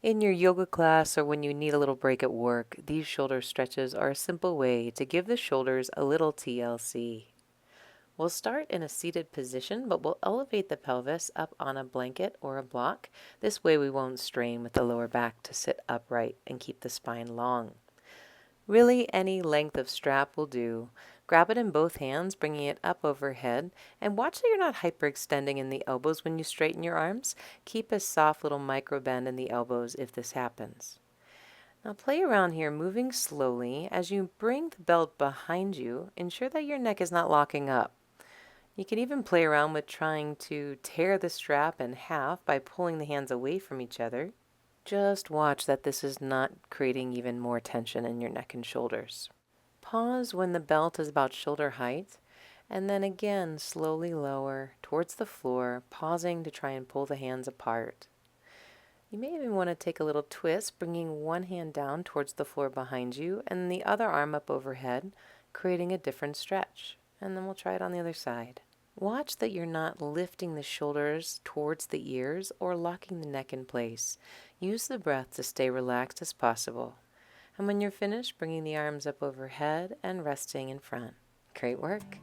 In your yoga class or when you need a little break at work, these shoulder stretches are a simple way to give the shoulders a little TLC. We'll start in a seated position, but we'll elevate the pelvis up on a blanket or a block. This way we won't strain with the lower back to sit upright and keep the spine long. Really, any length of strap will do. Grab it in both hands, bringing it up overhead, and watch that you're not hyperextending in the elbows when you straighten your arms. Keep a soft little micro bend in the elbows if this happens. Now play around here, moving slowly. As you bring the belt behind you, ensure that your neck is not locking up. You can even play around with trying to tear the strap in half by pulling the hands away from each other. Just watch that this is not creating even more tension in your neck and shoulders. Pause when the belt is about shoulder height, and then again slowly lower towards the floor, pausing to try and pull the hands apart. You may even want to take a little twist, bringing one hand down towards the floor behind you and the other arm up overhead, creating a different stretch. And then we'll try it on the other side. Watch that you're not lifting the shoulders towards the ears or locking the neck in place. Use the breath to stay relaxed as possible. And when you're finished, bringing the arms up overhead and resting in front. Great work.